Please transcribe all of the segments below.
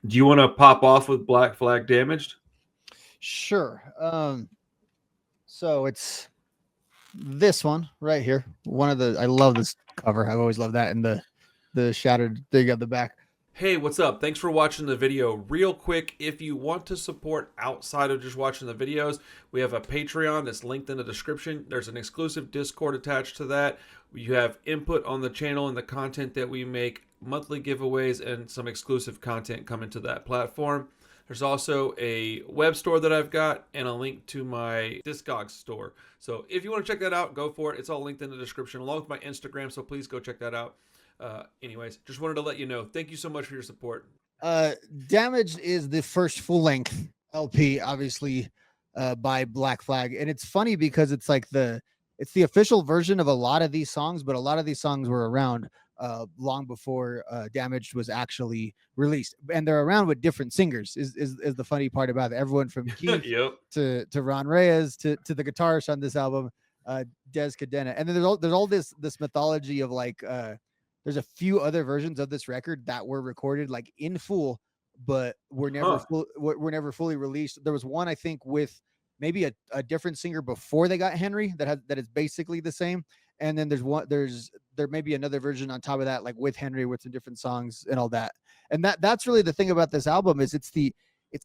Do you want to pop off with Black Flag Damaged? Sure. So it's this one right here. One of the I love this cover. I've always loved that, and the shattered thing at the back. Hey, what's up? Thanks for watching the video. Real quick, if you want to support outside of just watching the videos, we have a Patreon that's linked in the description. There's an exclusive Discord attached to that. You have input on the channel and the content that we make, monthly giveaways, and some exclusive content coming to that platform. There's also a web store that I've got and a link to my Discogs store. So if you want to check that out, go for it. It's all linked in the description along with my Instagram, so please go check that out. Anyways, just wanted to let you know. Thank you so much for your support. Uh, Damaged is the first full length LP, obviously, by Black Flag, and it's funny because it's the official version of a lot of these songs, but a lot of these songs were around long before Damaged was actually released, and they're around with different singers. Is the funny part about it? Everyone from Keith Yep. to Ron Reyes to the guitarist on this album, Des Cadena, and then there's all this mythology of like. There's a few other versions of this record that were recorded like in full, but were never fully released. There was one I think with maybe a different singer before they got Henry that is basically the same. And then there may be another version on top of that, like with Henry with some different songs and all that. And that's really the thing about this album is it's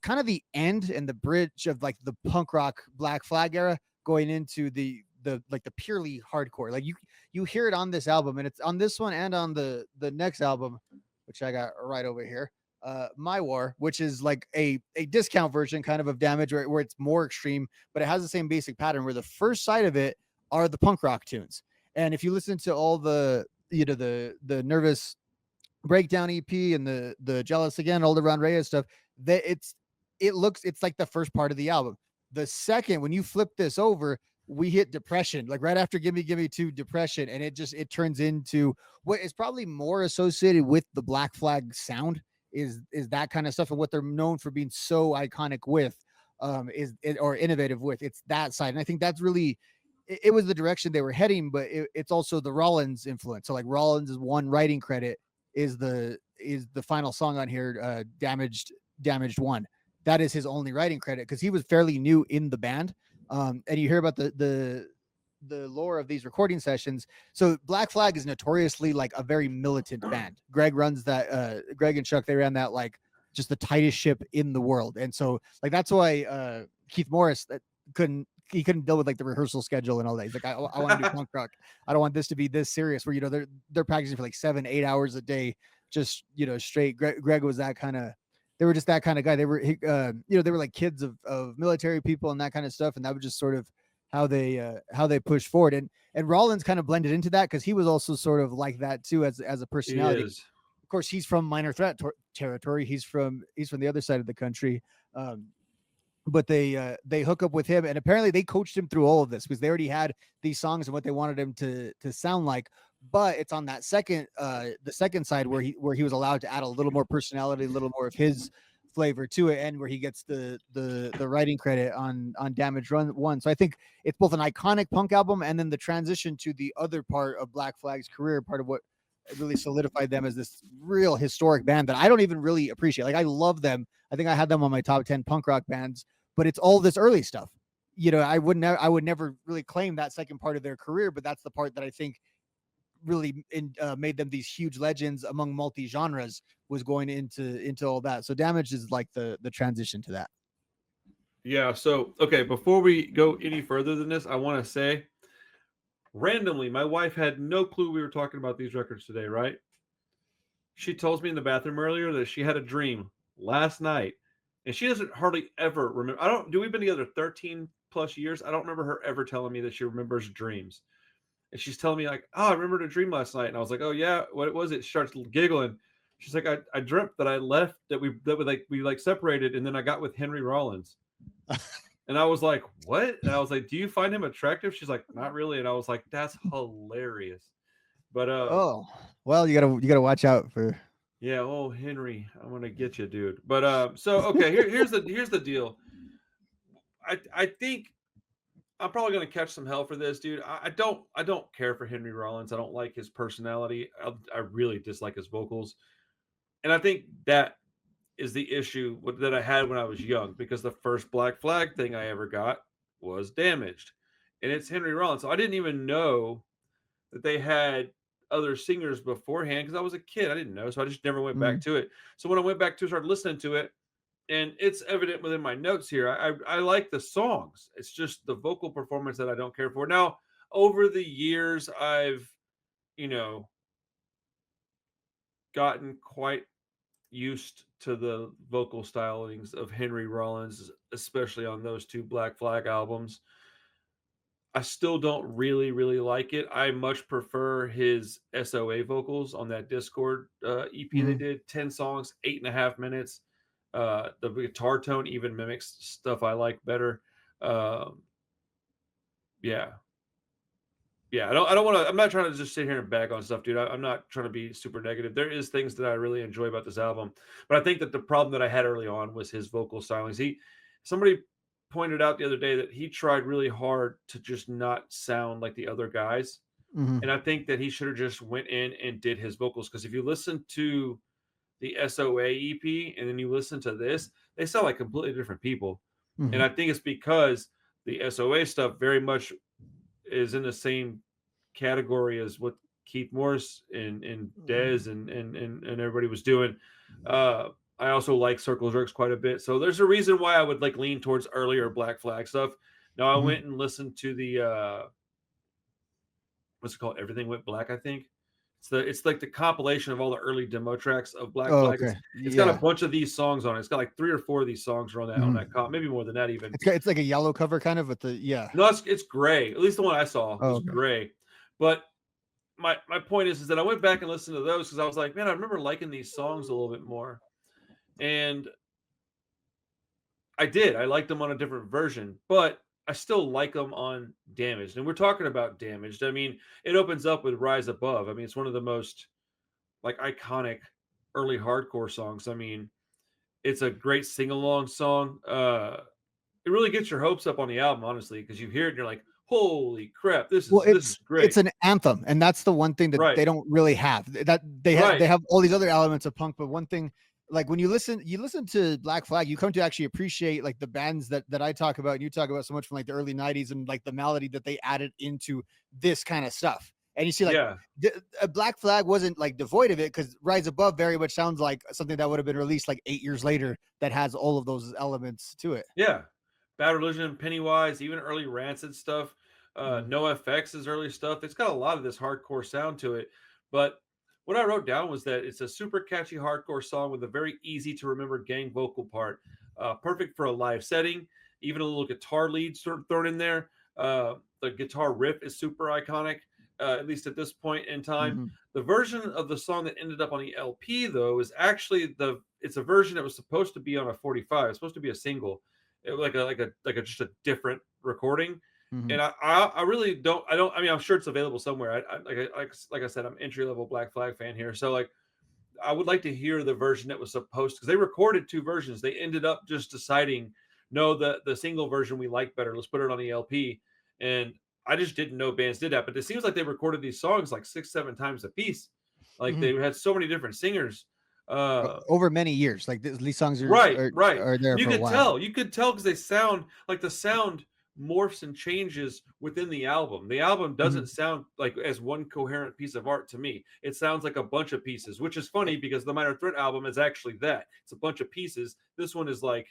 kind of the end and the bridge of like the punk rock Black Flag era going into the like the purely hardcore. Like you hear it on this album, and it's on this one and on the next album, which I got right over here. My War, which is like a discount version kind of Damage where it's more extreme, but it has the same basic pattern where the first side of it are the punk rock tunes. And if you listen to all the the Nervous Breakdown EP and the Jealous Again, all the Ron Reyes stuff, that it's like the first part of the album. The second, when you flip this over, we hit Depression, like right after Gimme Gimme to Depression, and it turns into what is probably more associated with the Black Flag sound is that kind of stuff, and what they're known for being so iconic with or innovative with. It's that side, and I think that's really it was the direction they were heading, but it's also the Rollins influence. So like Rollins' one writing credit is the final song on here, Damaged One. That is his only writing credit because he was fairly new in the band. And you hear about the lore of these recording sessions. So Black Flag is notoriously like a very militant band. Greg runs that. Greg and Chuck, they ran that like just the tightest ship in the world, and so like that's why Keith Morris couldn't deal with like the rehearsal schedule and all that. He's like, I want to do punk rock. I don't want this to be this serious where they're practicing for like 7-8 hours a day, just straight. Greg was that kind of. They were just that kind of guy. They were, they were like kids of military people and that kind of stuff. And that was just sort of how they pushed forward. And Rollins kind of blended into that because he was also sort of like that too as a personality. Of course, he's from Minor Threat territory. He's from the other side of the country. But they hook up with him, and apparently they coached him through all of this because they already had these songs and what they wanted him to sound like. But it's on that the second side where he was allowed to add a little more personality, a little more of his flavor to it, and where he gets the writing credit on Damage One. So I think it's both an iconic punk album and then the transition to the other part of Black Flag's career, part of what really solidified them as this real historic band that I don't even really appreciate. Like I love them. I think I had them on my top 10 punk rock bands, but it's all this early stuff. I would never really claim that second part of their career, but that's the part that I think really made them these huge legends among multi genres, was going into all that. So Damage is like the transition to that. Yeah. So okay, before we go any further than this, I want to say randomly, my wife had no clue we were talking about these records today. Right? She tells me in the bathroom earlier that she had a dream last night, and she doesn't hardly ever remember. I don't. Do we've been together 13 plus years? I don't remember her ever telling me that she remembers dreams. And she's telling me like, "Oh, I remembered a dream last night." And I was like, "Oh yeah, what was it?" She starts giggling. She's like, "I dreamt that I left, that we separated, and then I got with Henry Rollins." And I was like, "What?" And I was like, "Do you find him attractive?" She's like, "Not really." And I was like, "That's hilarious." But Oh, well, you gotta watch out for. yeah, oh Henry, I'm gonna get you, dude. But so okay, here's the deal. I think I'm probably gonna catch some hell for this, dude. I don't care for Henry Rollins. I don't like his personality. I really dislike his vocals, and I think that is the issue that I had when I was young, because the first Black Flag thing I ever got was Damaged, and it's Henry Rollins. So I didn't even know that they had other singers beforehand because I was a kid. I didn't know, so I just never went back Mm, to it. So when I went back to started listening to it, and it's evident within my notes here. I like the songs. It's just the vocal performance that I don't care for. Now, over the years, I've you know gotten quite used to the vocal stylings of Henry Rollins, especially on those two Black Flag albums. I still don't really like it. I much prefer his SOA vocals on that Discord EP they mhm. did. 10 songs, 8.5 minutes. The guitar tone even mimics stuff I like better. Um, yeah, yeah. I don't want to. I'm not trying to just sit here and bag on stuff, dude. I'm not trying to be super negative. There is things that I really enjoy about this album, but I think that the problem that I had early on was his vocal stylings. Somebody pointed out the other day that he tried really hard to just not sound like the other guys, and Mhm. I think that he should have just went in and did his vocals, because if you listen to the SOA EP and then you listen to this, they sound like completely different people, and Mhm. I think it's because the SOA stuff very much is in the same category as what Keith Morris and Dez and everybody was doing. Uh, I also like Circle Jerks quite a bit, so there's a reason why I would like lean towards earlier Black Flag stuff. Now I Mhm. went and listened to the what's it called? Everything Went Black, I think. It's like the compilation of all the early demo tracks of Black Oh, Flag. okay. It's got a Yeah. bunch of these songs on it. It's got like 3 or 4 of these songs are on Mhm. that comp, maybe more than that even. It's like a yellow cover kind of with the yeah. No, it's gray. At least the one I saw Oh, was okay. gray. But my point is that I went back and listened to those because I was like, man, I remember liking these songs a little bit more, and I did. I liked them on a different version, but I still like them on Damaged. And we're talking about Damaged. I mean, it opens up with Rise Above. I mean, it's one of the most like iconic early hardcore songs. I mean, it's a great sing along song. It really gets your hopes up on the album, honestly, because you hear it and you're like, holy crap, this Well, is this is it's great. an anthem, and that's the one thing that Right, they don't really have. That right, they have all these other elements of punk, but one thing, like when you listen to Black Flag, you come to actually appreciate like the bands that I talk about and you talk about so much from like the early '90s and like the melody that they added into this kind of stuff. And you see, like yeah, Black Flag wasn't like devoid of it because Rise Above very much sounds like something that would have been released like 8 years later that has all of those elements to it. yeah. Bad Religion, Pennywise, even early Rancid stuff. Mm, No FX is early stuff. It's got a lot of this hardcore sound to it. But what I wrote down was that it's a super catchy hardcore song with a very easy to remember gang vocal part. Perfect for a live setting. Even a little guitar lead sort of thrown in there. The guitar riff is super iconic, at least at this point in time. mhm, The version of the song that ended up on the LP, though, is actually it's a version that was supposed to be on a 45. It's supposed to be a single, like a just a different recording. mhm. And I really don't. I don't. I mean, I'm sure it's available somewhere. Like I said, I'm entry level Black Flag fan here, so like I would like to hear the version that was supposed, because they recorded 2 versions. They ended up just deciding, no, the single version we like better. Let's put it on the LP. And I just didn't know bands did that, but it seems like they recorded these songs like 6, 7 times a piece. Like Mhm. they had so many different singers. Uh, Over many years. Like these songs Right, right. are there And for a while. you could tell because they sound like the sound morphs and changes within the album. The album Mhm. doesn't sound like as one coherent piece of art to me. It sounds like a bunch of pieces, which is funny because the Minor Threat album is actually that. It's a bunch of pieces. This one is like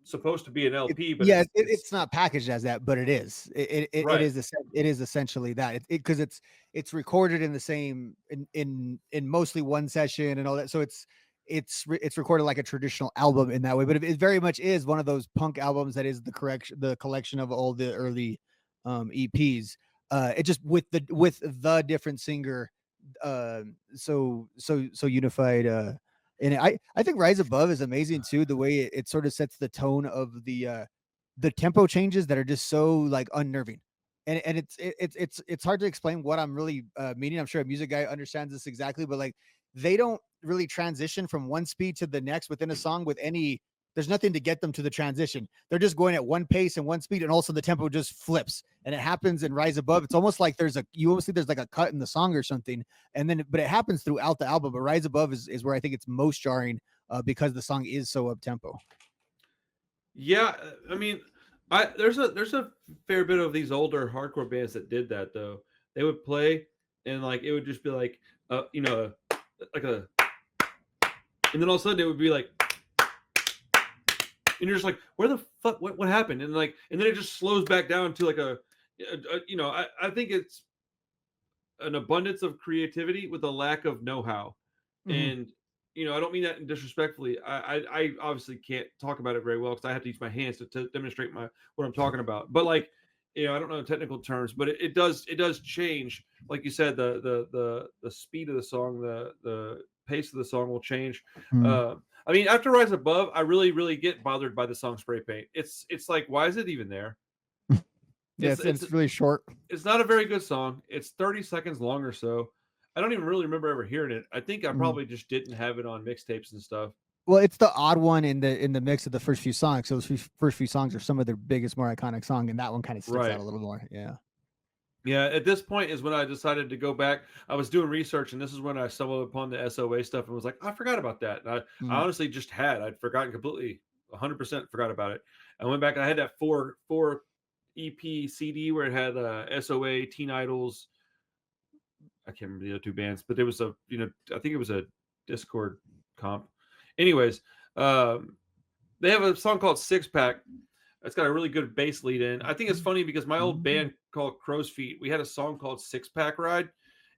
supposed to be an LP, but Yeah, it's it's not packaged as that, but it is. right. It is essentially that. Because it's recorded in the same in mostly one session and all that. So it's recorded like a traditional album in that way, but it very much is one of those punk albums that is the collection of all the early EPs. It just with the different singer so unified and I think Rise Above is amazing too. The way it sort of sets the tone of the tempo changes that are just so like unnerving, and it's hard to explain what I'm really meaning. I'm sure a music guy understands this exactly, but like they don't really transition from one speed to the next within a song with any. There's nothing to get them to the transition. They're just going at one pace and one speed, and also the tempo just flips. And it happens in Rise Above. It's almost like you almost see there's like a cut in the song or something, and then but it happens throughout the album. But Rise Above is where I think it's most jarring because the song is so up tempo. Yeah, I mean, there's a fair bit of these older hardcore bands that did that though. They would play and like it would just be like like a and then all of a sudden it would be like and you're just like where the fuck what happened and then it just slows back down to like I think it's an abundance of creativity with a lack of know-how. Mhm. And I don't mean that disrespectfully. I obviously can't talk about it very well because I have to use my hands to demonstrate what I'm talking about. But like, I don't know technical terms, but it does change. Like you said, the speed of the song, the pace of the song will change. Mhm. I mean, after Rise Above, I really get bothered by the song Spray Paint. It's like, why is it even there? Yeah, It's it's it's really short. it's not a very good song. It's 30 seconds long or so. I don't even really remember ever hearing it. I think I Mhm. probably just didn't have it on mixtapes and stuff. Well, it's the odd one in the mix of the first few songs. So those first few songs are some of their biggest, more iconic song, and that one kind of sticks out Right. a little more. Yeah. Yeah, at this point is when I decided to go back. I was doing research, and this is when I stumbled upon the SOA stuff and was like, I forgot about that. And I Mhm. honestly just I'd forgotten completely, 100% forgot about it. I went back and I had that four EP CD where it had SOA, Teen Idols. I can't remember the other two bands, but there was I think it was a Discord comp. Anyways, um, they have a song called Six Pack. It's got a really good bass lead in. I think it's funny because my old band called Crow's Feet, we had a song called Six Pack Ride,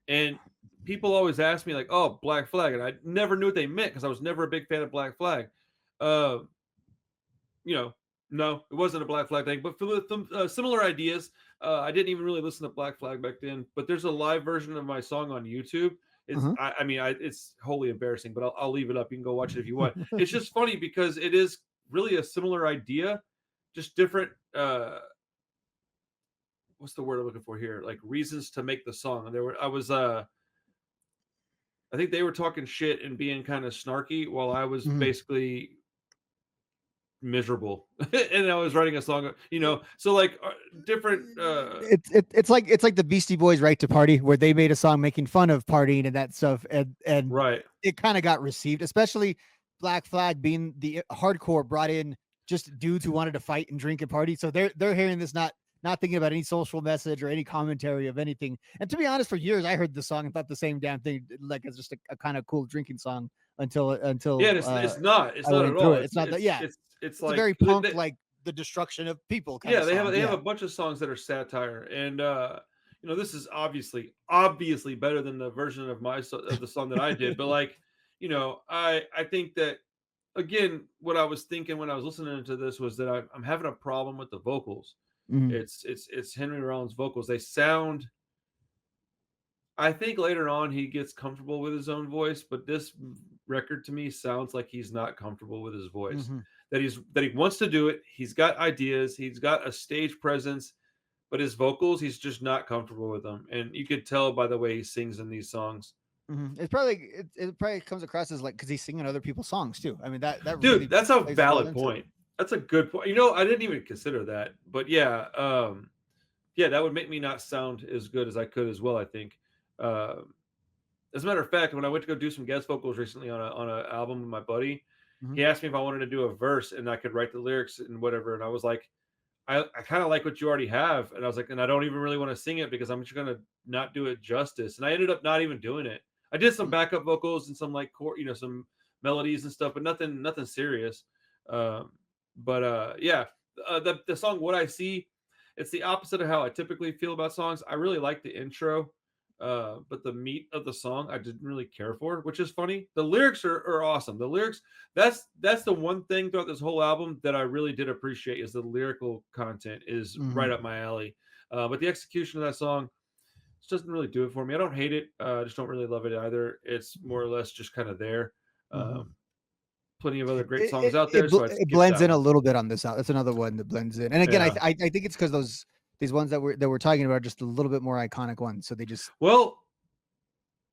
and people always ask me like, "Oh, Black Flag," and I never knew what they meant because I was never a big fan of Black Flag. Uh, you know, no, it wasn't a Black Flag thing, but for similar ideas. I didn't even really listen to Black Flag back then, but there's a live version of my song on YouTube. Uh-huh. It's wholly embarrassing, but I'll leave it up. You can go watch it if you want. It's just funny because it is really a similar idea, just different. What's the word I'm looking for here? Like reasons to make the song. And I think they were talking shit and being kind of snarky while I was Mhm. basically miserable and I was writing a song, so like different It's like the Beastie Boys' "Right to Party," where they made a song making fun of partying and that stuff, and right. it kind of got received, especially Black Flag being the hardcore brought in just dudes who wanted to fight and drink and party. So they're hearing this not thinking about any social message or any commentary of anything. And to be honest, for years I heard the song and thought the same damn thing, like it's just a kind of cool drinking song Yeah, until and it's I not at went through all. it. It's not that, yeah, It's it's a very like punk, like the destruction of people kind yeah, of song. they have Yeah. a bunch of songs that are satire, and this is obviously better than the version of of the song that I did, but like, I think that again, what I was thinking when I was listening to this was that I'm having a problem with the vocals. Mhm. It's Henry Rollins' vocals. They sound. I think later on he gets comfortable with his own voice, but this record to me sounds like he's not comfortable with his voice. Mhm. That he wants to do it. He's got ideas. He's got a stage presence, but his vocals, he's just not comfortable with them, and you could tell by the way he sings in these songs. Mhm. It probably comes across as like because he's singing other people's songs too. I mean that Dude, really that's a plays well valid into it. point. That's a good point. I didn't even consider that, but yeah, yeah, that would make me not sound as good as I could as well. I think. Um, as a matter of fact, when I went to go do some guest vocals recently on a album with my buddy, Mhm. he asked me if I wanted to do a verse and I could write the lyrics and whatever, and I was like, I kind of like what you already have, and I was like, and I don't even really want to sing it because I'm just gonna not do it justice, and I ended up not even doing it. I did some backup vocals and some like some melodies and stuff, but nothing serious. Um, but yeah, the song "What I See," it's the opposite of how I typically feel about songs. I really like the intro, but the meat of the song I didn't really care for, which is funny. The lyrics are awesome. The lyrics that's the one thing throughout this whole album that I really did appreciate is the lyrical content is right Mhm. up my alley. But the execution of that song just doesn't really do it for me. I don't hate it. I just don't really love it either. It's more or less just kind of there. Mhm. Um, Plenty of other great It, songs it out it there, bl- so I'd it skip blends that in a one. little bit on this out. It's another one that blends in. And again, Yeah. I think it's because these ones that we're talking about are just a little bit more iconic ones. So they just Well,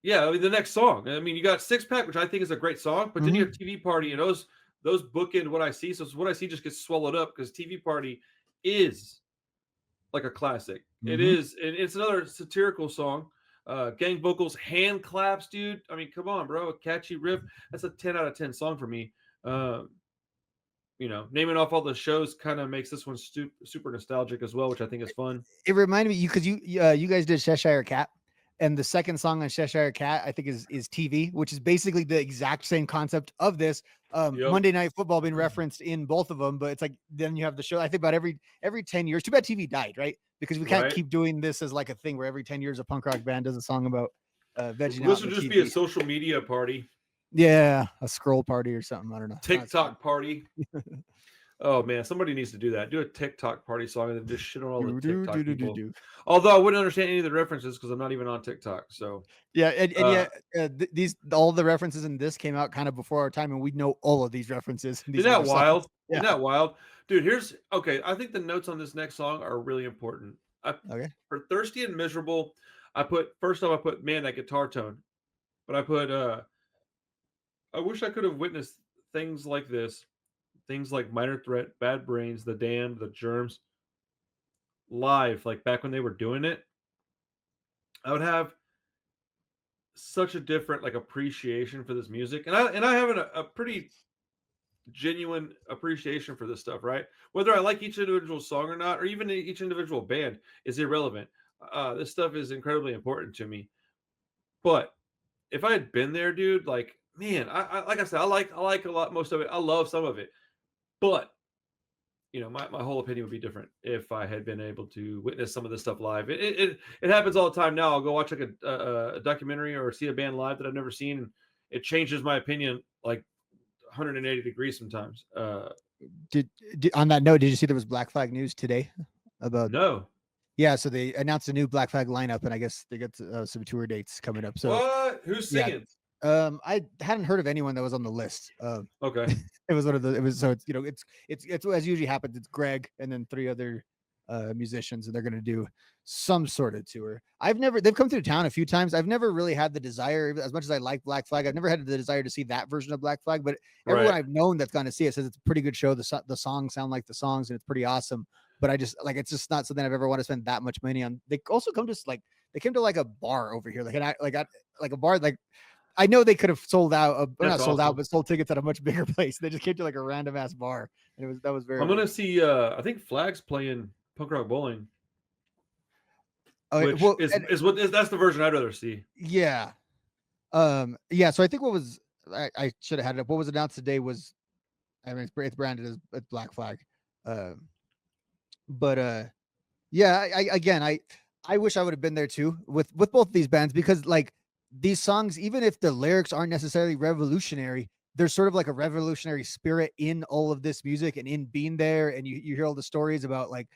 yeah, I mean the next song. I mean, you got Six Pack, which I think is a great song, but then you Mhm. have TV Party, and those bookend What I See. So What I See just gets swallowed up because TV Party is like a classic. It Mhm. is, and it's another satirical song. Gang vocals, hand claps, dude. I mean, come on, bro. A catchy riff. That's a 10 out of 10 song for me. Um, naming off all the shows kind of makes this one super nostalgic as well, which I think is fun. It reminded me because you guys did Cheshire Cat, and the second song on Cheshire Cat I think is TV, which is basically the exact same concept of this. Yep. Monday Night Football being referenced in both of them, but it's like then you have the show. I think about every 10 years. Too bad TV died, right? Because we can't Right. keep doing this as like a thing where every 10 years a punk rock band does a song about vegging Well, out this on would the just TV. be a social media party. Yeah, a scroll party or something. I don't know. TikTok party. Oh man, somebody needs to do that. Do a TikTok party song and then just shit on all the TikTok people. Although I wouldn't understand any of the references because I'm not even on TikTok. So yeah, and yet these all the references in this came out kind of before our time, and we know all of these references. In these isn't that wild? Yeah. Isn't that wild, dude? Here's okay. I think the notes on this next song are really important. Okay. For Thirsty and Miserable, I put first off I put man that guitar tone, but I put I wish I could have witnessed things like this, things like Minor Threat, Bad Brains, The Damned, The Germs live, like back when they were doing it. I would have such a different like appreciation for this music, and I have a pretty genuine appreciation for this stuff, right? Whether I like each individual song or not, or even each individual band is irrelevant. This stuff is incredibly important to me. But if I had been there, dude, like man, I like I said, I like a lot most of it. I love some of it, but my whole opinion would be different if I had been able to witness some of this stuff live. It happens all the time now. I'll go watch like a documentary or see a band live that I've never seen, and it changes my opinion like 180 degrees sometimes. Did on that note, did you see there was Black Flag news today about? No. Yeah, so they announced a new Black Flag lineup, and I guess they got some tour dates coming up. So What? Who's singing? I hadn't heard of anyone that was on the list. Okay. It was one of the. It was so it's as usually happens. It's Greg and then three other musicians, and they're going to do some sort of tour. They've come through town a few times. I've never really had the desire, as much as I like Black Flag, I've never had the desire to see that version of Black Flag, but everyone I've known that's gone to see it says it's a pretty good show. The songs sound like the songs and it's pretty awesome, but I just like, it's just not something I've ever want to spend that much money on. They also come to they came to like a bar over here, like a bar, like I know they could have sold out, not sold out, but sold tickets at a much bigger place. They just came to like a random ass bar, and that was very. I'm gonna see. I think Flag's playing Punk Rock Bowling. Okay, Which that's the version I'd rather see. Yeah. Yeah. So I think I should have had it up. What was announced today was, I mean, it's branded as Black Flag. Yeah, I wish I would have been there too with both these bands, because like these songs, even if the lyrics aren't necessarily revolutionary, there's sort of like a revolutionary spirit in all of this music and in being there. And you hear all the stories about like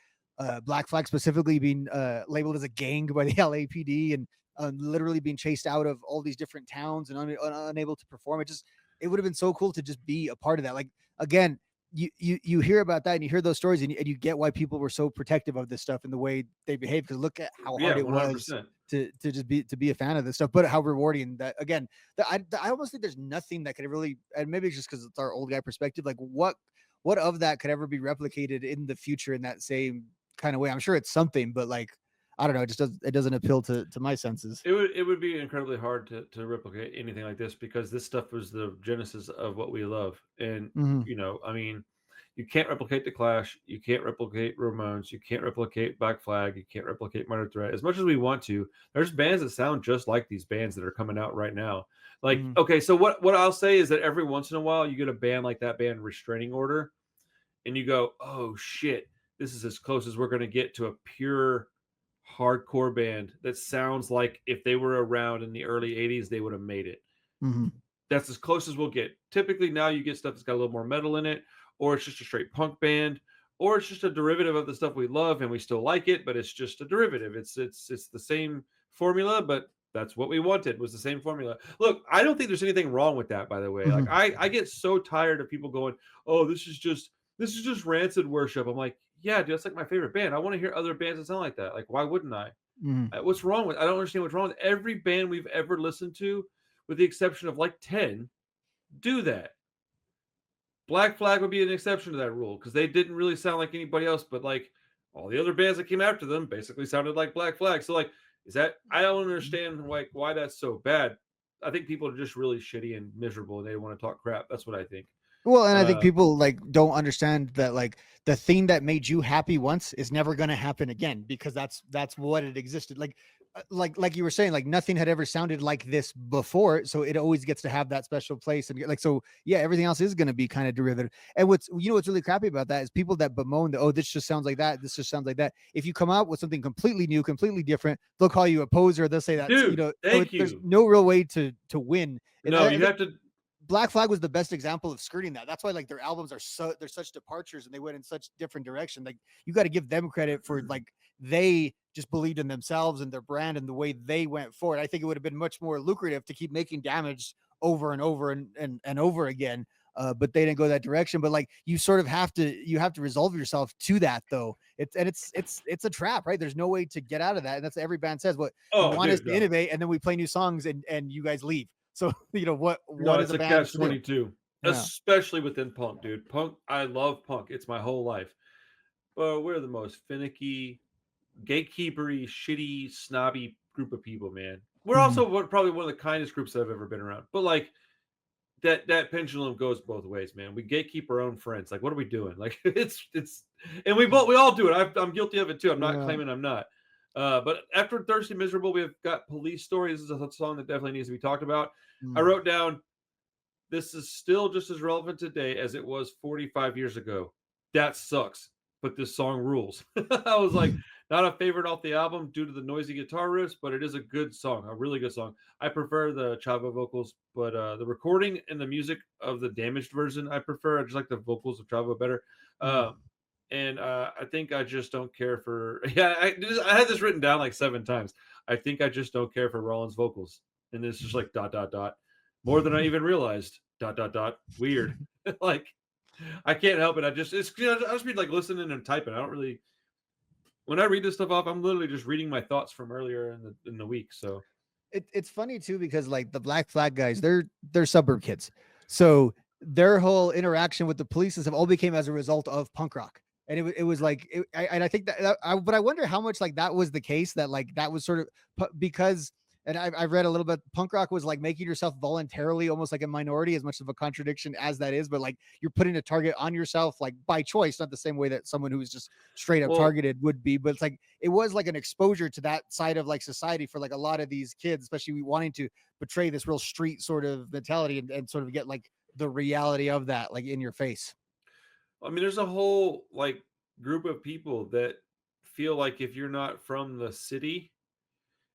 Black Flag specifically being labeled as a gang by the LAPD and literally being chased out of all these different towns and unable to perform. It would have been so cool to just be a part of that. Like, again, you hear about that and you hear those stories and you get why people were so protective of this stuff and the way they behave, because look at how hard it 100%. Was to just be a fan of this stuff, but how rewarding that. Again, I almost think there's nothing that could really, and maybe it's just because it's our old guy perspective, like what of that could ever be replicated in the future in that same kind of way. I'm sure it's something, but like, I don't know, it doesn't appeal to my senses. It would be incredibly hard to replicate anything like this, because this stuff was the genesis of what we love. And I mean, you can't replicate the Clash, you can't replicate Ramones, you can't replicate Black Flag, you can't replicate Minor Threat. As much as we want to, there's bands that sound just like these bands that are coming out right now. Like, okay, so what I'll say is that every once in a while you get a band like that band Restraining Order, and you go, oh shit, this is as close as we're going to get to a pure hardcore band that sounds like if they were around in the early 80s, they would have made it. That's as close as we'll get. Typically now you get stuff that's got a little more metal in it, or it's just a straight punk band, or it's just a derivative of the stuff we love and we still like it, but it's just a derivative. It's the same formula, but that's what we wanted, was the same formula. Look, I don't think there's anything wrong with that, by the way. Like I get so tired of people going, oh, this is just rancid worship. I'm like, yeah, dude, that's like my favorite band. I want to hear other bands that sound like that. Like, why wouldn't I? What's wrong with? I don't understand what's wrong with every band we've ever listened to, with the exception of like 10, do that. Black Flag would be an exception to that rule, because they didn't really sound like anybody else, but like all the other bands that came after them basically sounded like Black Flag. So like, Is that I don't understand like why that's so bad. I think people are just really shitty and miserable and they want to talk crap. That's what I think. Well, and I think Uh, people like don't understand that like the thing that made you happy once is never going to happen again because that's what it existed. Like you were saying, like nothing had ever sounded like this before, so it always gets to have that special place. And like so, yeah, everything else is going to be kind of derivative. And what's really crappy about that is people that bemoan that, oh, this just sounds like that, this just sounds like that. If you come out with something completely new, completely different, they'll call you a poser. They'll say that dude, so thank there's you. no real way to win. And No, I you think have to. Black Flag was the best example of skirting that. That's why like their albums are they're such departures and they went in such different direction. Like you got to give them credit for like they just believed in themselves and their brand and the way they went forward. I think it would have been much more lucrative to keep making Damage over and over and over again. But they didn't go that direction. But like you sort of have to resolve yourself to that though. It's a trap, right? There's no way to get out of that. And that's what every band says. What you Oh, want us dude, to no, innovate, and then we play new songs and you guys leave. So no, what is it's a a band catch to do? 22, Yeah. especially within punk, dude. Punk, I love punk. It's my whole life. But we're the most finicky, gatekeepery, shitty, snobby group of people, man. We're Mhm. also probably one of the kindest groups that I've ever been around. But like that pendulum goes both ways, man. We gatekeep our own friends. Like, what are we doing? Like, it's, and we all do it. I'm guilty of it too. I'm not Yeah. claiming I'm not. But after Thirsty Miserable, we've got Police Stories. This is a song that definitely needs to be talked about. I Mm. wrote down this is still just as relevant today as it was 45 years ago. That sucks, but this song rules. I was like, not a favorite off the album due to the noisy guitar riffs, but it is a good song, a really good song. I prefer the Chava vocals, but the recording and the music of the damaged version, I prefer. I just like the vocals of Chava better. Mm. And I think I just don't care for. Yeah, I had this written down like 7 times. I think I just don't care for Rollins' vocals, and it's just like dot dot dot more than I even realized. Dot dot dot. Weird. Like I can't help it. I just it's I just be like listening and typing. I don't really when I read this stuff off, I'm literally just reading my thoughts from earlier in the week. So It's funny too because like the Black Flag guys, they're suburb kids, so their whole interaction with the police have all became as a result of punk rock. And it was like and I think but I wonder how much like that was the case, that like that was sort of because and I've read a little bit, punk rock was like making yourself voluntarily almost like a minority, as much of a contradiction as that is, but like you're putting a target on yourself like by choice, not the same way that someone who's just straight up well, targeted would be, but it's like it was like an exposure to that side of like society for like a lot of these kids, especially wanting to portray this real street sort of mentality and sort of get like the reality of that like in your face. I mean, there's a whole like group of people that feel like if you're not from the city,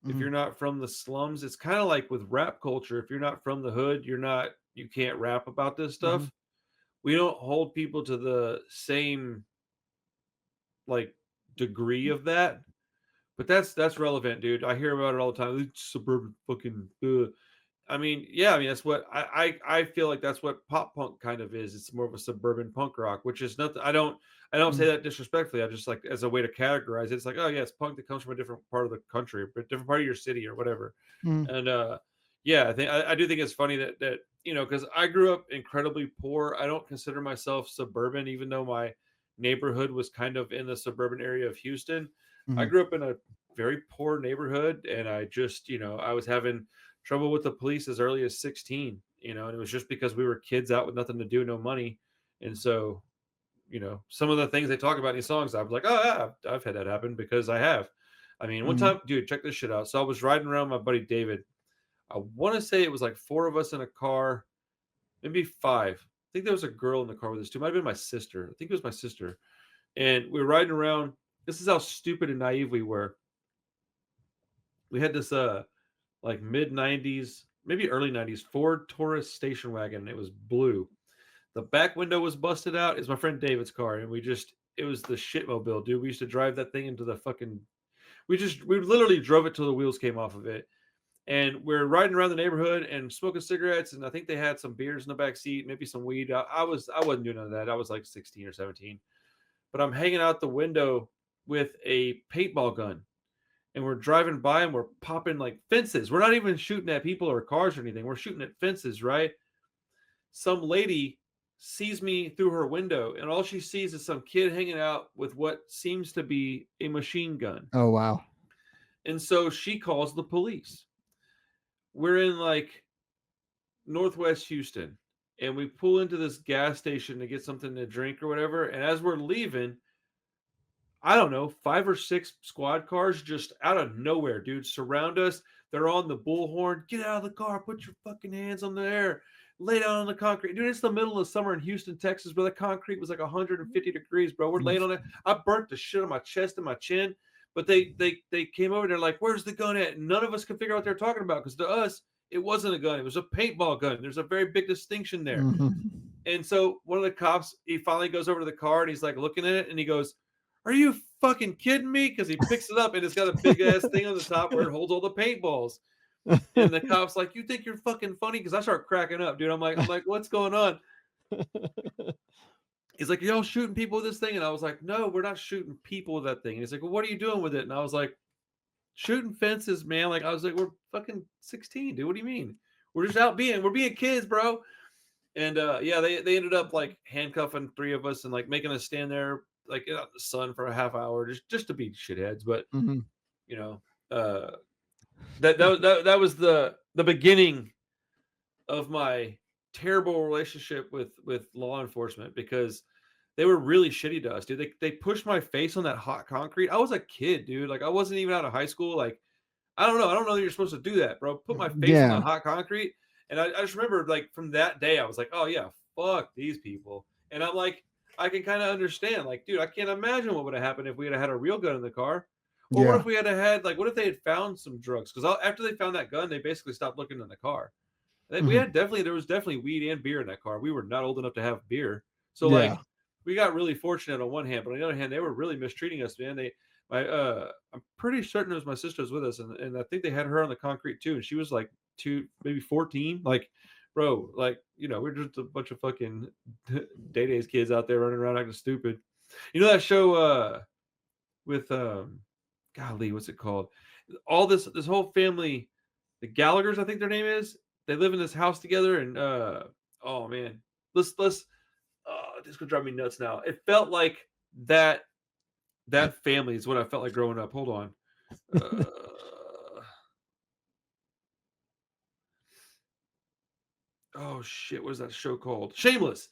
if Mm-hmm. you're not from the slums, it's kind of like with rap culture. If you're not from the hood, you can't rap about this Mm-hmm. stuff. We don't hold people to the same like degree of that. But that's relevant, dude. I hear about it all the time. It's suburban fucking. I mean, yeah. I mean, that's what I feel like. That's what pop punk kind of is. It's more of a suburban punk rock, which is nothing. I don't say that disrespectfully. I just like as a way to categorize it. It's like, oh yeah, it's punk that comes from a different part of the country, but different part of your city or whatever. Mm-hmm. And yeah, I do think it's funny that because I grew up incredibly poor. I don't consider myself suburban, even though my neighborhood was kind of in the suburban area of Houston. I Mm-hmm. grew up in a very poor neighborhood, and I just I was having trouble with the police as early as 16. And it was just because we were kids out with nothing to do, no money, and so some of the things they talk about in these songs, I was like, oh yeah, I've had that happen because I have. I mean, one Mm-hmm. time, dude, check this shit out. So I was riding around with my buddy David. I want to say it was like four of us in a car, maybe five. I think there was a girl in the car with us too. Might have been my sister. I think it was my sister. And we were riding around. This is how stupid and naive we were. We had this like mid 90s, maybe early 90s Ford Taurus station wagon. It was blue. The back window was busted out. It's my friend David's car, and it was the shitmobile, dude. We used to drive that thing into the fucking. We literally drove it till the wheels came off of it, and we're riding around the neighborhood and smoking cigarettes, and I think they had some beers in the back seat, maybe some weed. I wasn't doing none of that. I was like 16 or 17, but I'm hanging out the window with a paintball gun, and we're driving by and we're popping like fences. We're not even shooting at people or cars or anything. We're shooting at fences, right? Some lady sees me through her window, and all she sees is some kid hanging out with what seems to be a machine gun. Oh wow. And so she calls the police. We're in like Northwest Houston, and we pull into this gas station to get something to drink or whatever. And as we're leaving, I don't know, 5 or 6 squad cars just out of nowhere, dude, surround us. They're on the bullhorn. Get out of the car. Put your fucking hands on the air. Lay down on the concrete. Dude, it's the middle of summer in Houston, Texas, where the concrete was like 150 degrees, bro. We're laying on it. I burnt the shit on my chest and my chin. But they came over. They're like, "Where's the gun at?" And none of us could figure out what they're talking about because to us, it wasn't a gun. It was a paintball gun. There's a very big distinction there. Mhm. And so one of the cops, he finally goes over to the car and he's like looking at it and he goes, "Are you fucking kidding me?" Because he picks it up and it's got a big ass thing on the top where it holds all the paintballs. And the cop's like, "You think you're fucking funny?" Because I start cracking up, dude. I'm like, "What's going on?" He's like, "Y'all shooting people with this thing?" And I was like, "No, we're not shooting people with that thing." And he's like, "Well, what are you doing with it?" And I was like, "Shooting fences, man." Like I was like, "We're fucking 16, dude. What do you mean? We're being kids, bro." And yeah, they ended up like handcuffing 3 of us and like making us stand there like out in the sun for a half hour just to be shitheads. But Mhm. you know, uh, that was the beginning of my terrible relationship with law enforcement because they were really shitty to us, dude. They pushed my face on that hot concrete. I was a kid, dude. Like I wasn't even out of high school. Like I don't know. I don't know that you're supposed to do that, bro. Put my face on the Yeah. hot concrete. And I just remember like from that day, I was like, oh yeah, fuck these people. And I'm like, I can kind of understand. Like, dude, I can't imagine what would have happened if we had had a real gun in the car. Or what Yeah. if we had like, what if they had found some drugs? Because after they found that gun, they basically stopped looking in the car. Mhm. There was definitely weed and beer in that car. We were not old enough to have beer. So Yeah. like we got really fortunate on one hand, but on the other hand, they were really mistreating us, man. I'm pretty certain it was my sister was with us, and I think they had her on the concrete too, and she was like maybe 14. Like, bro, like we're just a bunch of fucking day days kids out there running around acting stupid. You know that show with golly, what's it called? All this whole family, the Gallaghers, I think their name is. They live in this house together, and oh man, let's this could drive me nuts now. It felt like that that family is what I felt like growing up. Hold on. Oh shit, what is that show called? Shameless.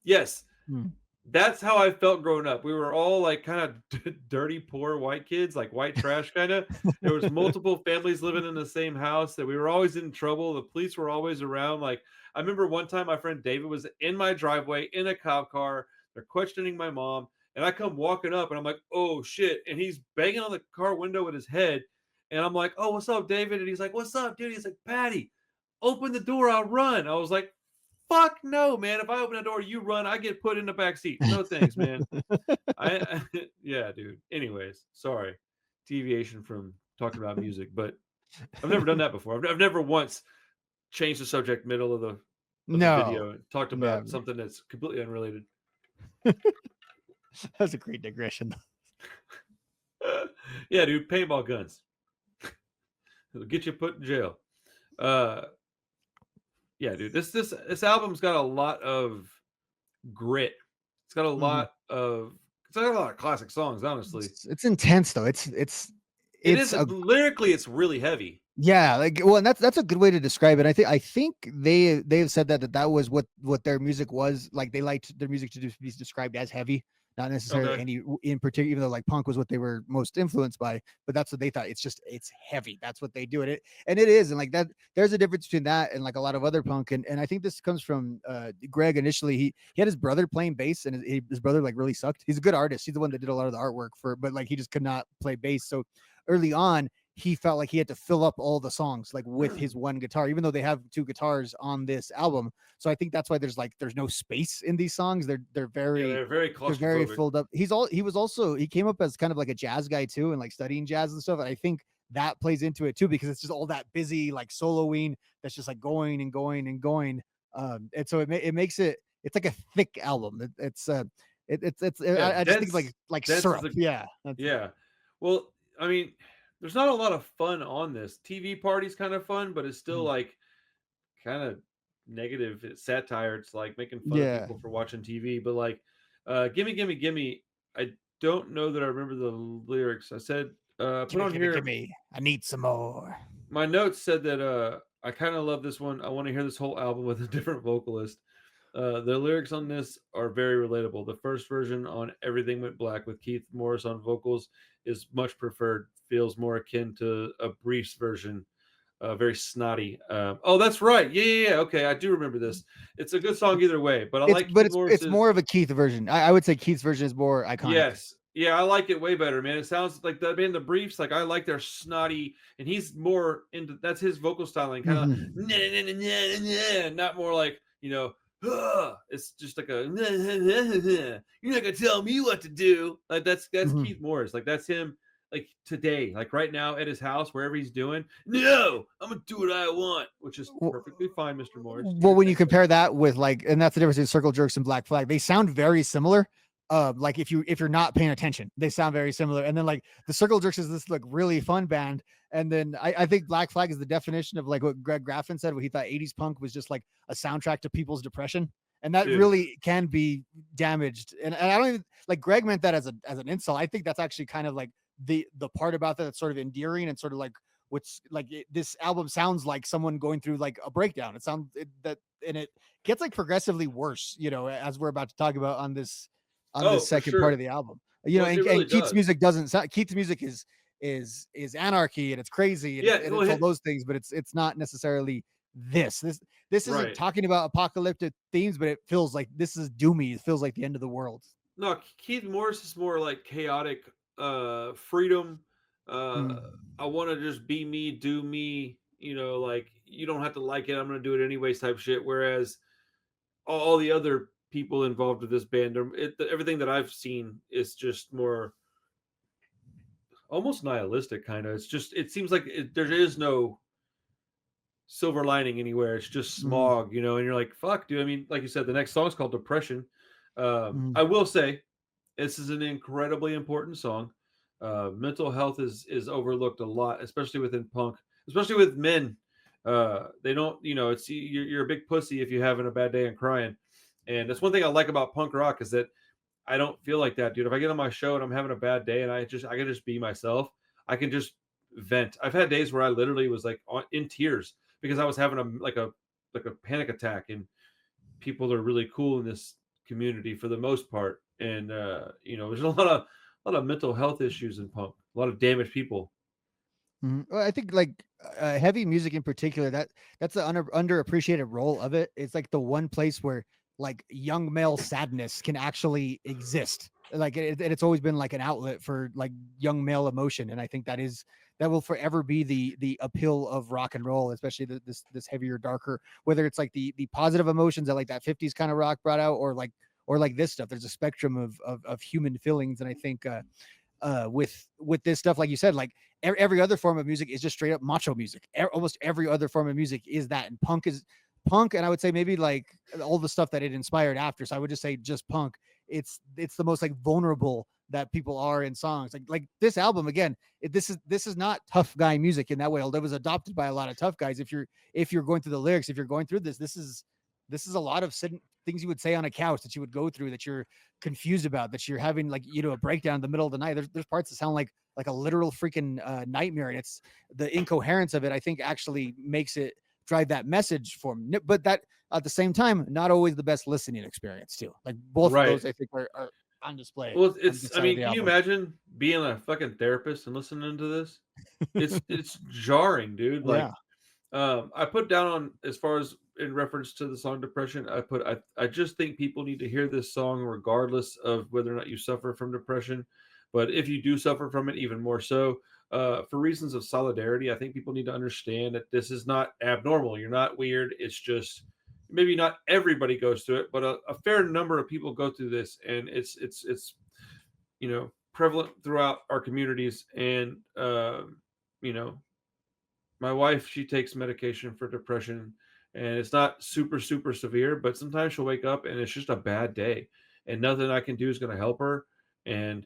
Yes, Mm. that's how I felt growing up. We were all like kind of dirty, poor white kids, like white trash kind of. There was multiple families living in the same house that we were always in trouble. The police were always around. Like I remember one time my friend David was in my driveway in a cop car. They're questioning my mom, and I come walking up and I'm like, "Oh shit." And he's banging on the car window with his head. And I'm like, "Oh, what's up, David?" And he's like, "What's up, dude?" He's like, "Patty, open the door, I'll run." I was like, fuck no, man. If I open the door, you run, I get put in the back seat. No thanks, man. I yeah, dude. Anyways, sorry. Deviation from talking about music, but I've never done that before. I've never once changed the subject middle of a No, video and talked about never. something that's completely unrelated. That's a great digression. Yeah, dude, paintball guns. It'll get you put in jail. Uh yeah, dude. This album's got a lot of grit. It's got a Mhm. lot of it's got a lot of classic songs, honestly. It's intense though. It It's is a lyrically, it's really heavy. yeah, like well, and that's a good way to describe it. I think they've said that was what their music was like. They liked their music to be described as heavy, not necessarily Okay. any in particular. Even though like punk was what they were most influenced by, but that's what they thought. It's heavy. That's what they do, and it is, and like that. There's a difference between that and like a lot of other punk, and I think this comes from Greg. Initially, he had his brother playing bass, and his brother like really sucked. He's a good artist. He's the one that did a lot of the artwork for, but like he just could not play bass. So early on he felt like he had to fill up all the songs like with his one guitar, even though they have 2 guitars on this album. So I think that's why there's no space in these songs. Yeah, they're very They're very claustrophobic. filled up. He came up as kind of like a jazz guy too, and like studying jazz and stuff. And I think that plays into it too because it's just all that busy like soloing that's just like going and going and going. And so it makes it's like a thick album. Yeah, I just think of like dense is syrup. the Yeah, that's yeah. Well, I mean, there's not a lot of fun on this. TV Party's kind of fun, but it's still mm, like kind of negative. It's satire. It's like making fun of yeah. people for watching TV. But like, gimme, gimme, gimme. I don't know that I remember the lyrics. I said Give Put me, on give me, give here. me. I need some more. My notes said that I kind of love this one. I want to hear this whole album with a different vocalist. The lyrics on this are very relatable. The first version on Everything Went Black with Keith Morris on vocals is much preferred. Feels more akin to a Briefs version. Very snotty. Oh, that's right. Yeah. Okay, I do remember this. It's a good song either way, but I It's like but Keith it's Morris's. more of a Keith version. I would say Keith's version is more iconic. Yes. Yeah, I like it way better, man. It sounds like the band The Briefs. Like I like their snotty, and he's more into that's his vocal styling, kind of Mhm. not more like It's just like a you're not gonna tell me what to do. Like that's Mhm. Keith Morris. Like that's him. Like today, like right now at his house, wherever he's doing. No, I'm gonna do what I want, which is perfectly fine, Mr. Morris. Do Well, your when you thing, buddy. compare that with like, and that's the difference in Circle Jerks and Black Flag. They sound very similar. Like if you're not paying attention, they sound very similar. And then like the Circle Jerks is this like really fun band. And then I think Black Flag is the definition of like what Greg Graffin said, when he thought 80s punk was just like a soundtrack to people's depression. And that Dude. really can be damaged. And I don't even like Greg meant that as an insult. I think that's actually kind of like the part about that that's sort of endearing and sort of like what's like this album sounds like someone going through like a breakdown. It sounds that and it gets like progressively worse, as we're about to talk about on Oh, this for second part sure. of the album. Well, it really And Keith's does. music doesn't sound Keith's music is anarchy and it's crazy and Yeah. Well, it's all those things, but it's not necessarily this isn't right. talking about apocalyptic themes, but it feels like this is doomy. It feels like the end of the world. No, Keith Morris is more like chaotic freedom. Uh Mm, I want to just be me, do me, like you don't have to like it, I'm going to do it anyways type shit, whereas all the other people involved with this band everything that I've seen is just more almost nihilistic kind of. It's just it seems like there is no silver lining anywhere. It's just mm, smog, and you're like, fuck, dude. I mean, like you said, the next song's called Depression. mm, I will say this is an incredibly important song. Mental health is overlooked a lot, especially within punk, especially with men. They don't, it's you're a big pussy if you're having a bad day and crying. And that's one thing I like about punk rock is that I don't feel like that, dude. If I get on my show and I'm having a bad day and I can just be myself, I can just vent. I've had days where I literally was like in tears because I was having a panic attack, and people are really cool in this community for the most part. And there's a lot of mental health issues in punk, a lot of damaged people. mm. Well, I think like heavy music in particular, that's the underappreciated role of it. It's like the one place where like young male sadness can actually exist. Like and it's always been like an outlet for like young male emotion, and I think that will forever be the appeal of rock and roll, especially this heavier, darker. Whether it's like the positive emotions that like that '50s kind of rock brought out, or like this stuff. There's a spectrum of human feelings, and I think with this stuff, like you said, like every other form of music is just straight up macho music. Almost every other form of music is that, and punk is punk. And I would say maybe like all the stuff that it inspired after. So I would just say just punk. It's the most like vulnerable that people are in songs. Like this album again. This is not tough guy music in that way. Although it was adopted by a lot of tough guys. If you're going through the lyrics, if you're going through this is a lot of things you would say on a couch that you would go through that you're confused about, that you're having like a breakdown in the middle of the night. There's parts that sound like a literal freaking nightmare, and it's the incoherence of it. I think actually makes it drive that message for me. But that at the same time, not always the best listening experience too. Like both of Right. those, I think are on display Well, on it's this I side of mean, the can you album. imagine being a fucking therapist and listening to this? It's jarring, dude. Yeah. Like I put down on as far as in reference to the song Depression, I just think people need to hear this song regardless of whether or not you suffer from depression. But if you do suffer from it, even more so, for reasons of solidarity, I think people need to understand that this is not abnormal. You're not weird. It's just maybe not everybody goes through it, but a fair number of people go through this, and it's prevalent throughout our communities. And you know, my wife, she takes medication for depression, and it's not super severe, but sometimes she'll wake up and it's just a bad day, and nothing I can do is going to help her. And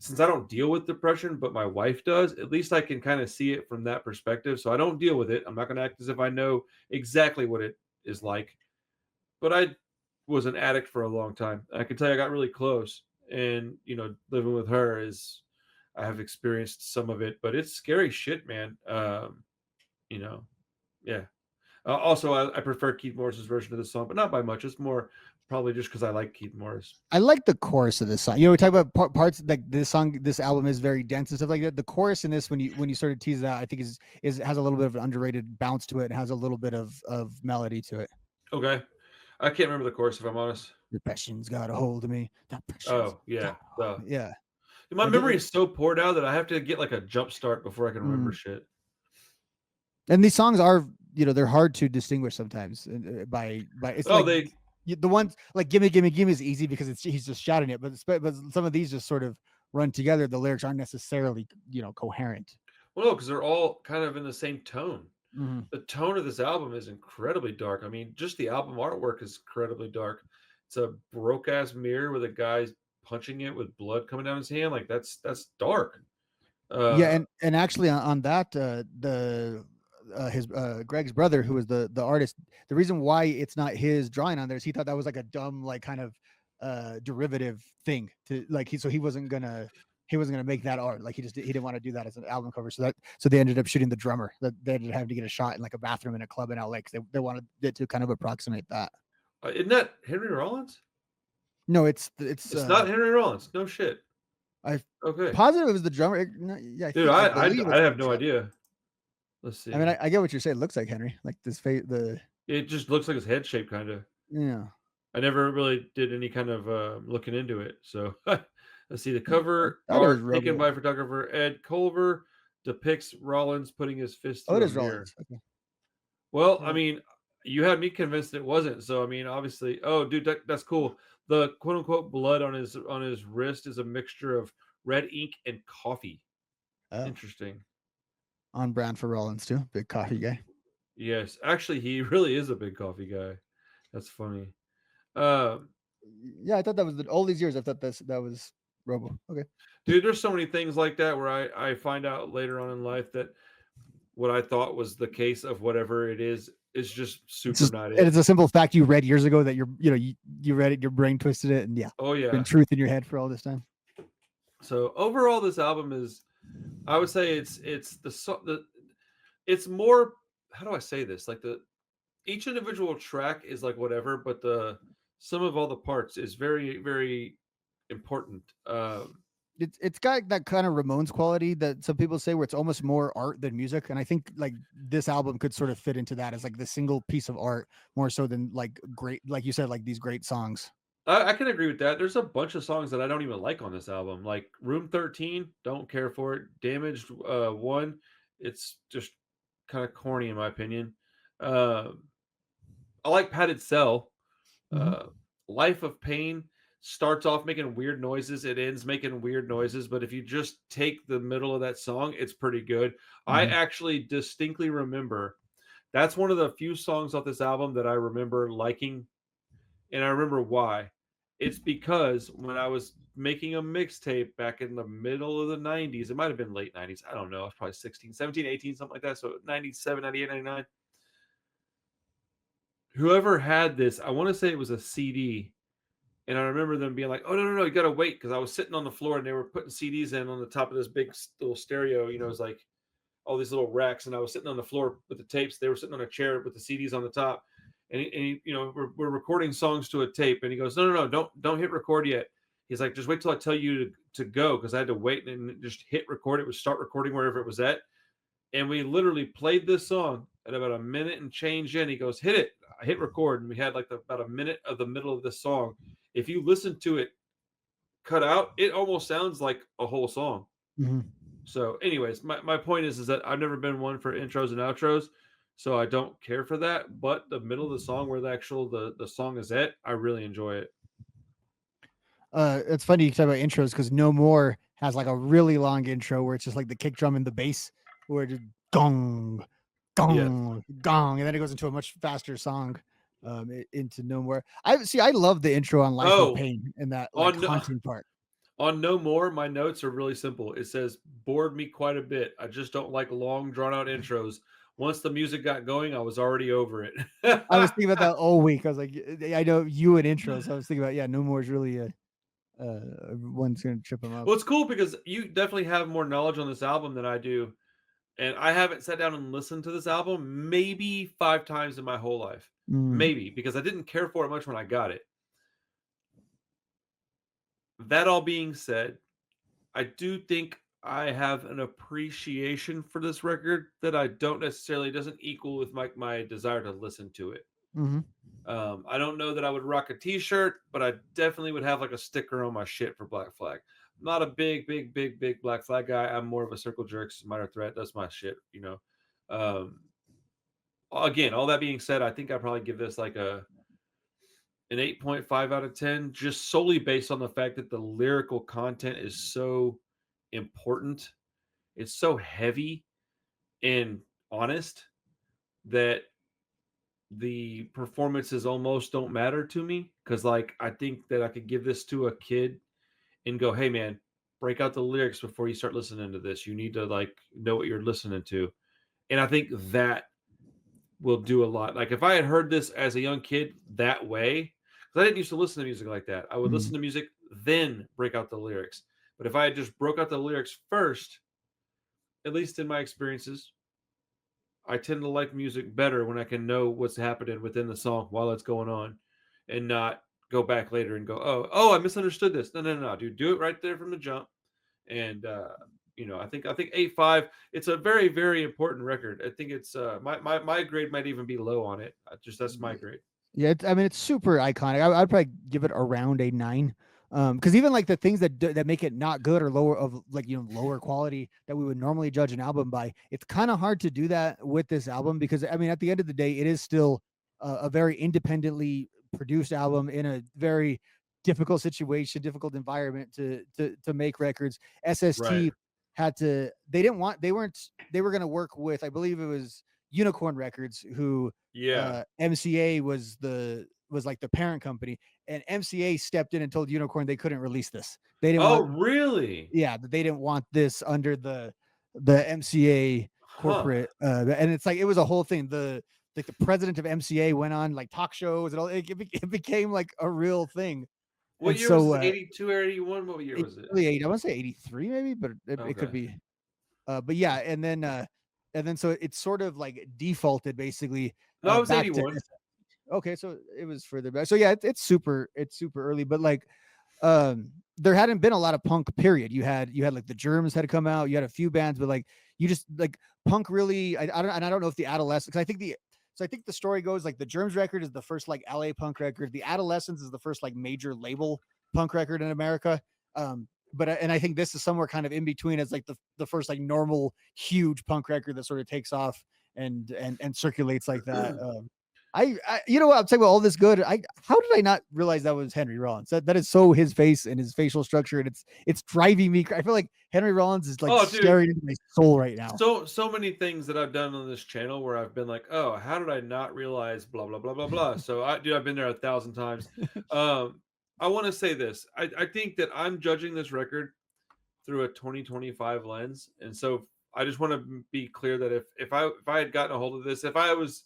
since I don't deal with depression, but my wife does, at least I can kind of see it from that perspective. So I don't deal with it. I'm not going to act as if I know exactly what it is like, but I was an addict for a long time. I can tell you I got really close, and living with her is I have experienced some of it, but it's scary shit, man. You know, yeah. Also, I prefer Keith Morris's version of the song, but not by much. It's more probably just because I like Keith Morris. I like the chorus of this song. We talk about parts like this song. This album is very dense and stuff like that. The chorus in this, when you sort of tease it out, I think is has a little bit of an underrated bounce to it. And has a little bit of melody to it. Okay, I can't remember the chorus if I'm honest. Depression's got a hold of me. Depression's Oh yeah, got a hold of me. Yeah. my memory is so poor now that I have to get like a jump start before I can remember shit. And these songs are, they're hard to distinguish sometimes by it's the ones like gimme gimme gimme is easy because he's just shouting it, but some of these just sort of run together. The lyrics aren't necessarily coherent. Well, no, because they're all kind of in the same tone. Mm-hmm. The tone of this album is incredibly dark. I mean, just the album artwork is incredibly dark. It's a broke ass mirror with a guy punching it with blood coming down his hand. Like that's dark. Yeah, and actually on that his Greg's brother, who was the artist, the reason why it's not his drawing on there is he thought that was like a dumb like kind of derivative thing to like he wasn't gonna make that art. Like he didn't want to do that as an album cover. So they ended up shooting the drummer. That they ended up having to get a shot in like a bathroom in a club in LA because they wanted it to kind of approximate that. Isn't that Henry Rollins? No, it's not Henry Rollins. No shit. I okay. Positive it was the drummer. Yeah, dude, I have no idea. Let's see. I mean, I get what you're saying. It looks like Henry, like this face. It just looks like his head shape, kind of. Yeah. I never really did any kind of looking into it. So let's see. The cover art taken by photographer Ed Culver depicts Rollins putting his fist through a mirror. Okay. Well, I mean, you had me convinced it wasn't. So I mean, obviously, oh, dude, that's cool. The quote unquote blood on his wrist is a mixture of red ink and coffee. Oh. Interesting. On brand for Rollins too. Big coffee guy. Yes, actually, he really is a big coffee guy. That's funny. Yeah, I thought that was all these years. I thought that was Robo. Okay, dude, there's so many things like that where I find out later on in life that what I thought was the case of whatever it is just super not it. And it's a simple fact you read years ago that you read it, your brain twisted it, and yeah, oh yeah, been truth in your head for all this time. So overall, this album is, I would say it's it's more, how do I say this? Like each individual track is like whatever, but the sum of all the parts is very, very important. It's got that kind of Ramones quality that some people say where it's almost more art than music. And I think like this album could sort of fit into that as like the single piece of art more so than like great, like you said, like these great songs. I can agree with that. There's a bunch of songs that I don't even like on this album, like Room 13, don't care for it. Damaged 1, it's just kind of corny in my opinion. I like Padded Cell. Life of Pain starts off making weird noises, it ends making weird noises, but if you just take the middle of that song, it's pretty good. I actually distinctly remember that's one of the few songs off this album that I remember liking, and I remember why. It's because when I was making a mixtape back in the middle of the 90s, it might have been late 90s, I don't know, I was probably 16, 17, 18, something like that, so 97, 98, 99. Whoever had this, I want to say it was a CD, and I remember them being like, "Oh no, you gotta wait," because I was sitting on the floor and they were putting CDs in on the top of this big little stereo. You know, it's like all these little racks, and I was sitting on the floor with the tapes. They were sitting on a chair with the CDs on the top, and he you know, we're recording songs to a tape, and he goes, "No, don't hit record yet." He's like, "Just wait till I tell you to go," because I had to wait and just hit record. It would start recording wherever it was at, and we literally played this song at about a minute and change in. He goes, "Hit it." I hit record, and we had like about a minute of the middle of this song. If you listen to it cut out, it almost sounds like a whole song. So anyways, my point is that I've never been one for intros and outros, so I don't care for that. But the middle of the song where the song is at, I really enjoy it. It's funny you talk about intros because No More has like a really long intro where it's just like the kick drum and the bass where it just gong, gong, gong, and then it goes into a much faster song. Into No More. I love the intro on Life of Pain and that like haunting part. On No More, my notes are really simple. It says, bored me quite a bit. I just don't like long, drawn out intros. Once the music got going, I was already over it. I was thinking about that all week. I was like, I know you and intros. So I was thinking about, No More is really one's gonna trip him up. Well, it's cool because you definitely have more knowledge on this album than I do, and I haven't sat down and listened to this album maybe 5 times in my whole life. Mm, Maybe, because I didn't care for it much when I got it. That all being said, I do think I have an appreciation for this record that I don't necessarily doesn't equal with my desire to listen to it. mhm. I don't know that I would rock a T-shirt, but I definitely would have like a sticker on my shit for Black Flag. I'm not a big Black Flag guy. I'm more of a Circle Jerks, Minor Threat. That's my shit. Um, again, all that being said, I think I probably give this like an 8.5 out of 10, just solely based on the fact that the lyrical content is so important. It's so heavy and honest that the performances almost don't matter to me, because like I think that I could give this to a kid and go, hey man, break out the lyrics before you start listening to this. You need to like know what you're listening to. And I think that will do a lot. Like if I had heard this as a young kid that way, because I didn't used to listen to music like that. I would listen Mm. to music, then break out the lyrics. But if I had just broke out the lyrics first, at least in my experiences, I tend to like music better when I can know what's happening within the song while it's going on, and not go back later and go, oh, I misunderstood this. No, dude, do it right there from the jump. And I think 8.5. It's a very important record. I think it's my grade might even be low on it. Just that's my grade. Yeah, I mean, it's super iconic. I'd probably give it around a 9. Because even like the things that make it not good or lower of like lower quality that we would normally judge an album by, it's kind of hard to do that with this album because I mean, at the end of the day, it is still a very independently produced album in a very difficult situation, difficult environment to make records. Right. SST had to. They were going to work with, I believe it was Unicorn Records, who Yeah. MCA was like the parent company, and MCA stepped in and told Unicorn they couldn't release this. They didn't Oh, want, really? yeah, they didn't want this under the MCA Huh. corporate, and it's like it was a whole thing. The president of MCA went on like talk shows and all. It became like a real thing, What and year was so this? 82 or 81? What year was it? 88, I want to say 83 maybe, but it could Okay. be. But yeah, and then so it's sort of like defaulted basically No, it was back to. 81. Okay, so it was further back. So yeah, it's super early, but like there hadn't been a lot of punk period. You had like the Germs had come out, you had a few bands, but like you just like punk really I don't know if the Adolescents, I think the story goes like the Germs record is the first like LA punk record. The Adolescents is the first like major label punk record in America. But and I think this is somewhere kind of in between as like the first like normal huge punk record that sort of takes off and circulates like that. You know what, I'm talking about all this good. How did I not realize that was Henry Rollins? That is so his face and his facial structure, and it's driving me. I feel like Henry Rollins is like Oh, dude. staring into my soul right now. So many things that I've done on this channel where I've been like, oh, how did I not realize blah blah blah blah blah. So I've been there 1,000 times. Um, I want to say this. I think that I'm judging this record through a 2025 lens, and so I just want to be clear that if I had gotten a hold of this, if I was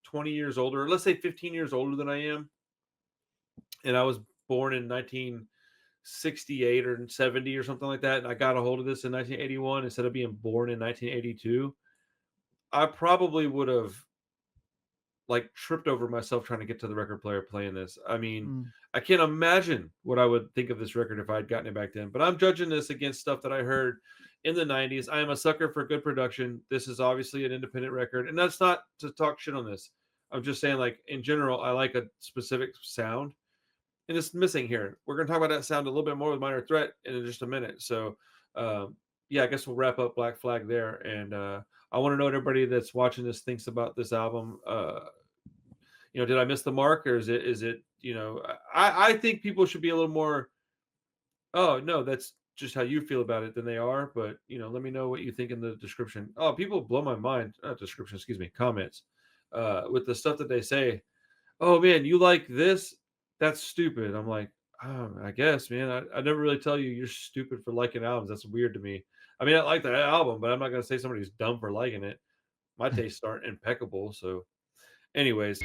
20 years older, let's say 15 years older than I am, and I was born in 1968 or 70 or something like that, and I got a hold of this in 1981 instead of being born in 1982, I probably would have like tripped over myself trying to get to the record player playing this. I mean, Mm, I can't imagine what I would think of this record if I had gotten it back then. But I'm judging this against stuff that I heard in the 90s. I am a sucker for good production. This is obviously an independent record, and that's not to talk shit on this. I'm just saying, like, in general, I like a specific sound, and it's missing here. We're going to talk about that sound a little bit more with Minor Threat in just a minute. So, yeah, I guess we'll wrap up Black Flag there. And I want to know what everybody that's watching this thinks about this album. Did I miss the mark, or is it? I think people should be a little more. Oh no, that's just how you feel about it than they are. But let me know what you think in the description. Oh, people blow my mind. Not description, excuse me, comments. With the stuff that they say. Oh man, you like this? That's stupid. I'm like, oh, I guess, man. I never really tell you you're stupid for liking albums. That's weird to me. I mean, I like the album, but I'm not gonna say somebody's dumb for liking it. My tastes aren't impeccable. So, anyways.